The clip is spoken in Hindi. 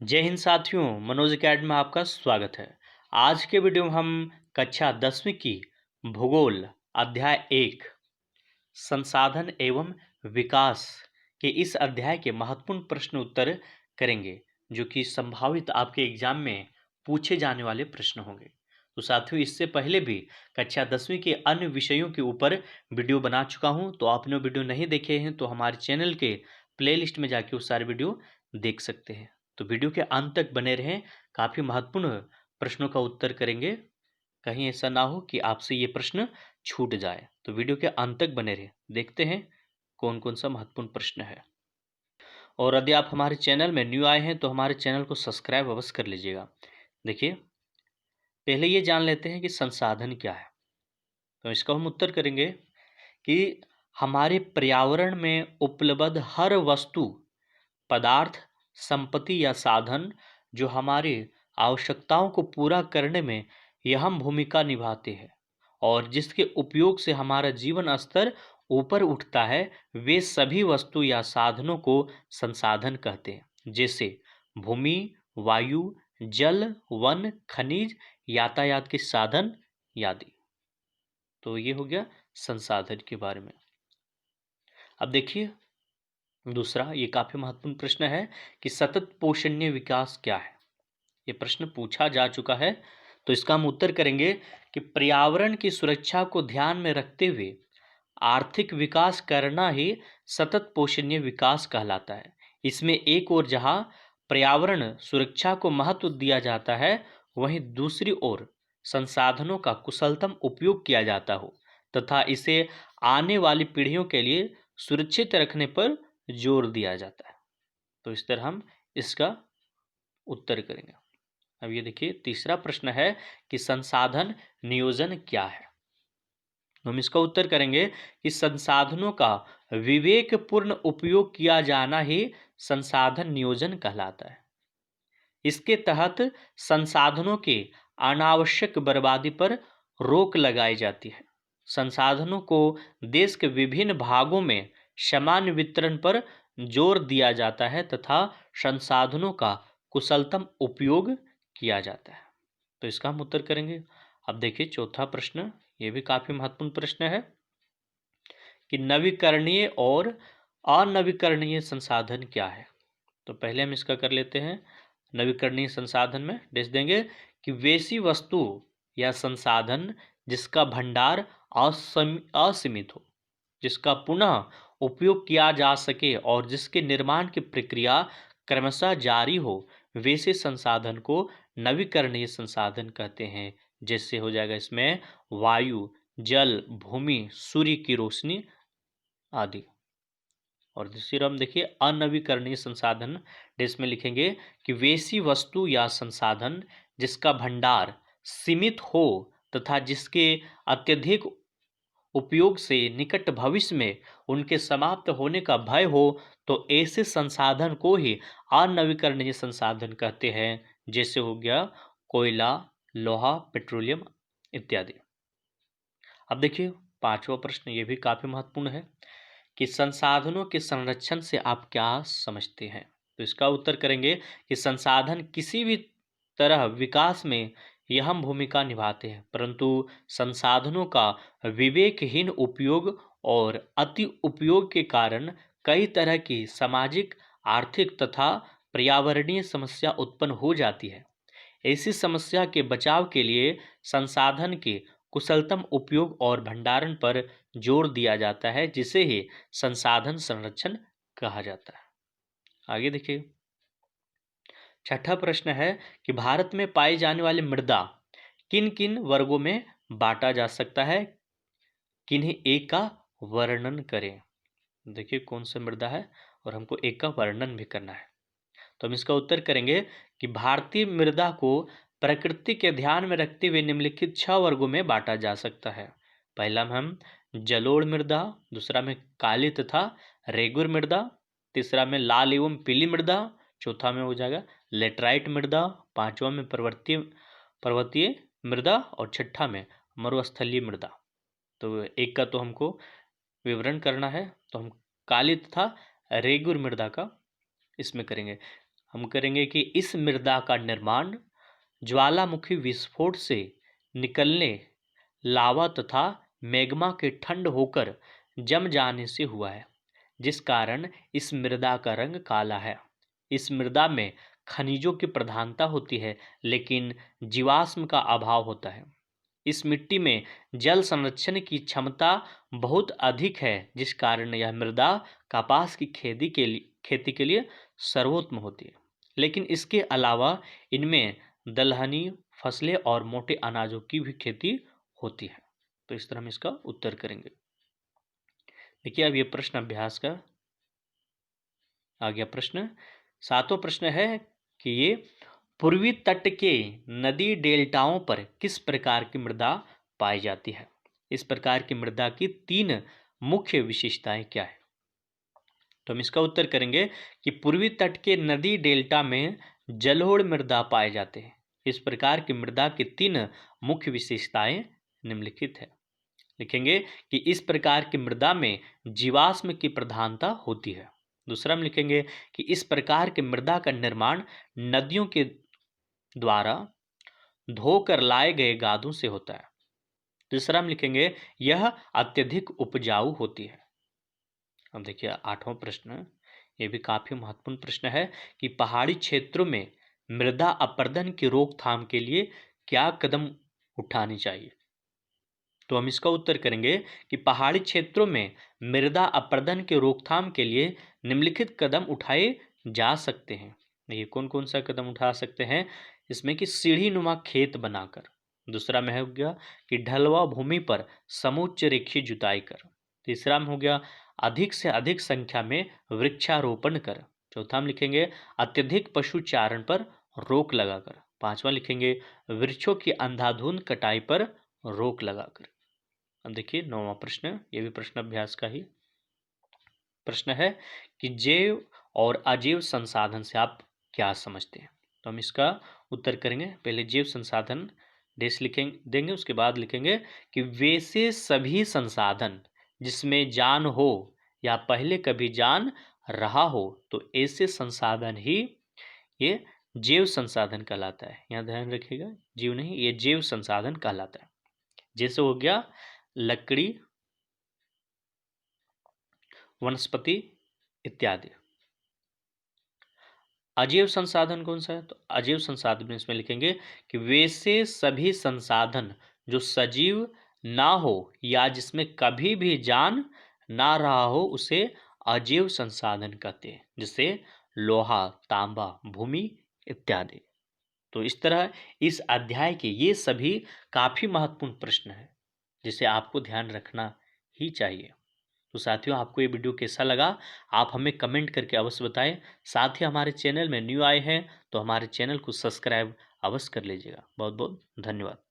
जय हिंद साथियों, मनोज अकेडमी में आपका स्वागत है। आज के वीडियो में हम कक्षा 10वीं की भूगोल अध्याय 1 संसाधन एवं विकास के इस अध्याय के महत्वपूर्ण प्रश्न उत्तर करेंगे, जो कि संभावित आपके एग्जाम में पूछे जाने वाले प्रश्न होंगे। तो साथियों, इससे पहले भी कक्षा 10वीं के अन्य विषयों के ऊपर वीडियो बना चुका हूं, तो आपने वीडियो नहीं देखे हैं तो हमारे चैनल के प्लेलिस्ट में जाके वो सारे वीडियो देख सकते हैं। तो वीडियो के अंत तक बने रहें, काफ़ी महत्वपूर्ण प्रश्नों का उत्तर करेंगे। कहीं ऐसा ना हो कि आपसे ये प्रश्न छूट जाए, तो वीडियो के अंत तक बने रहें। देखते हैं कौन कौन सा महत्वपूर्ण प्रश्न है। और यदि आप हमारे चैनल में न्यू आए हैं तो हमारे चैनल को सब्सक्राइब अवश्य कर लीजिएगा। देखिए, पहले ये जान लेते हैं कि संसाधन क्या है। तो इसका हम उत्तर करेंगे कि हमारे पर्यावरण में उपलब्ध हर वस्तु, पदार्थ, संपत्ति या साधन जो हमारी आवश्यकताओं को पूरा करने में अहम भूमिका निभाते हैं और जिसके उपयोग से हमारा जीवन स्तर ऊपर उठता है, वे सभी वस्तु या साधनों को संसाधन कहते हैं। जैसे भूमि, वायु, जल, वन, खनिज, यातायात के साधन आदि। तो ये हो गया संसाधन के बारे में। अब देखिए दूसरा, ये काफी महत्वपूर्ण प्रश्न है कि सतत पोषणीय विकास क्या है। ये प्रश्न पूछा जा चुका है, तो इसका हम उत्तर करेंगे कि पर्यावरण की सुरक्षा को ध्यान में रखते हुए आर्थिक विकास करना ही सतत पोषणीय विकास कहलाता है। इसमें एक ओर जहां पर्यावरण सुरक्षा को महत्व दिया जाता है, वहीं दूसरी ओर संसाधनों का कुशलतम उपयोग किया जाता हो तथा इसे आने वाली पीढ़ियों के लिए सुरक्षित रखने पर जोर दिया जाता है। तो इस तरह हम इसका उत्तर करेंगे। अब ये देखिए, तीसरा प्रश्न है कि संसाधन नियोजन क्या है। हम इसका उत्तर करेंगे कि संसाधनों का विवेकपूर्ण उपयोग किया जाना ही संसाधन नियोजन कहलाता है। इसके तहत संसाधनों के अनावश्यक बर्बादी पर रोक लगाई जाती है। संसाधनों को देश के विभिन्न भागों में समान वितरण पर जोर दिया जाता है तथा संसाधनों का कुशलतम उपयोग किया जाता है। तो इसका हम उत्तर करेंगे। अब देखिए चौथा प्रश्न, ये भी काफी महत्वपूर्ण प्रश्न है कि नवीकरणीय और अनवीकरणीय संसाधन क्या है। तो पहले हम इसका कर लेते हैं। नवीकरणीय संसाधन में देख देंगे कि वैसी वस्तु या संसाधन जिसका भंडार असीमित हो, जिसका पुनः उपयोग किया जा सके और जिसके निर्माण की प्रक्रिया क्रमशः जारी हो, वैसे संसाधन को नवीकरणीय संसाधन कहते हैं। जैसे हो जाएगा इसमें वायु, जल, भूमि, सूर्य की रोशनी आदि। और दूसरी हम देखिए अनवीकरणीय संसाधन, जिसमें लिखेंगे कि वैसी वस्तु या संसाधन जिसका भंडार सीमित हो तथा जिसके अत्यधिक उपयोग से निकट भविष्य में उनके समाप्त होने का भय हो, तो ऐसे संसाधन को ही अनवीकरणीय संसाधन कहते हैं। जैसे हो गया कोयला, लोहा, पेट्रोलियम इत्यादि। अब देखिए पांचवा प्रश्न, ये भी काफी महत्वपूर्ण है कि संसाधनों के संरक्षण से आप क्या समझते हैं। तो इसका उत्तर करेंगे कि संसाधन किसी भी तरह विकास में अहम भूमिका निभाते हैं, परंतु संसाधनों का विवेकहीन उपयोग और अति उपयोग के कारण कई तरह की सामाजिक, आर्थिक तथा पर्यावरणीय समस्या उत्पन्न हो जाती है। ऐसी समस्या के बचाव के लिए संसाधन के कुशलतम उपयोग और भंडारण पर जोर दिया जाता है, जिसे ही संसाधन संरक्षण कहा जाता है। आगे देखिए, छठा प्रश्न है कि भारत में पाई जाने वाली मृदा किन किन वर्गों में बांटा जा सकता है, किन्हीं एक का वर्णन करें। देखिए कौन सा मृदा है और हमको एक का वर्णन भी करना है। तो हम इसका उत्तर करेंगे कि भारतीय मृदा को प्रकृति के ध्यान में रखते हुए निम्नलिखित 6 वर्गों में बांटा जा सकता है। पहला में हम जलोढ़ मृदा, दूसरा में काली तथा रेगुर मृदा, तीसरा में लाल एवं पीली मृदा, चौथा में हो जाएगा लेटराइट मृदा, पांचवा में पर्वतीय मृदा और छठा में मरुस्थलीय मृदा। तो एक का तो हमको विवरण करना है, तो हम काली तथा रेगुर मृदा का इसमें करेंगे। हम करेंगे कि इस मृदा का निर्माण ज्वालामुखी विस्फोट से निकलने लावा तथा मैग्मा के ठंड होकर जम जाने से हुआ है, जिस कारण इस मृदा का रंग काला है। इस मृदा में खनिजों की प्रधानता होती है, लेकिन जीवाश्म का अभाव होता है। इस मिट्टी में जल संरक्षण की क्षमता बहुत अधिक है, जिस कारण यह मृदा कपास की खेती के लिए सर्वोत्तम होती है। लेकिन इसके अलावा इनमें दलहनी फसलें और मोटे अनाजों की भी खेती होती है। तो इस तरह हम इसका उत्तर करेंगे। देखिए अब ये प्रश्न अभ्यास का आ गया प्रश्न। 7वां प्रश्न है कि ये पूर्वी तट के नदी डेल्टाओं पर किस प्रकार की मृदा पाई जाती है। इस प्रकार की मृदा की 3 मुख्य विशेषताएं क्या है। तो हम इसका उत्तर करेंगे कि पूर्वी तट के नदी डेल्टा में जलोढ़ मृदा पाए जाते हैं। इस प्रकार की मृदा की 3 मुख्य विशेषताएं निम्नलिखित है। लिखेंगे कि इस प्रकार की मृदा में जीवाश्म की प्रधानता होती है। दूसरा हम लिखेंगे कि इस प्रकार की मृदा का निर्माण नदियों के द्वारा धोकर लाए गए गादों से होता है। तीसरा हम लिखेंगे यह अत्यधिक उपजाऊ होती है। अब देखिए 8वां प्रश्न, ये भी काफी महत्वपूर्ण प्रश्न है कि पहाड़ी क्षेत्रों में मृदा अपरदन की रोकथाम के लिए क्या कदम उठानी चाहिए। तो हम इसका उत्तर करेंगे कि पहाड़ी क्षेत्रों में मृदा अपरदन के रोकथाम के लिए निम्नलिखित कदम उठाए जा सकते हैं। ये कौन कौन सा कदम उठा सकते हैं, इसमें कि सीढ़ी नुमा खेत बनाकर। दूसरा में हो गया कि ढलवा भूमि पर समुच्च रेखीय जुताई कर। तीसरा में हो गया अधिक से अधिक संख्या में वृक्षारोपण कर। चौथा में लिखेंगे अत्यधिक पशु चारण पर रोक लगाकर। 5वां लिखेंगे वृक्षों की अंधाधुंध कटाई पर रोक लगाकर। अब देखिए 9वां प्रश्न, ये भी प्रश्न अभ्यास का ही प्रश्न है कि जैव और अजैव संसाधन से आप क्या समझते हैं। तो हम इसका उत्तर करेंगे। पहले जैव संसाधन देश देंगे, उसके बाद लिखेंगे कि वैसे सभी संसाधन जिसमें जान हो या पहले कभी जान रहा हो, तो ऐसे संसाधन ही ये जैव संसाधन कहलाता है। यहाँ ध्यान रखिएगा, जीव नहीं, ये जैव संसाधन कहलाता है। जैसे हो गया लकड़ी, वनस्पति इत्यादि। अजैव संसाधन कौन सा है, तो अजैव संसाधन में इसमें लिखेंगे कि वैसे सभी संसाधन जो सजीव ना हो या जिसमें कभी भी जान ना रहा हो, उसे अजैव संसाधन कहते हैं, जैसे लोहा, तांबा, भूमि इत्यादि। तो इस तरह इस अध्याय के ये सभी काफी महत्वपूर्ण प्रश्न हैं, जिसे आपको ध्यान रखना ही चाहिए। तो साथियों, आपको ये वीडियो कैसा लगा आप हमें कमेंट करके अवश्य बताएं। साथ ही हमारे चैनल में न्यू आए हैं तो हमारे चैनल को सब्सक्राइब अवश्य कर लीजिएगा। बहुत बहुत धन्यवाद।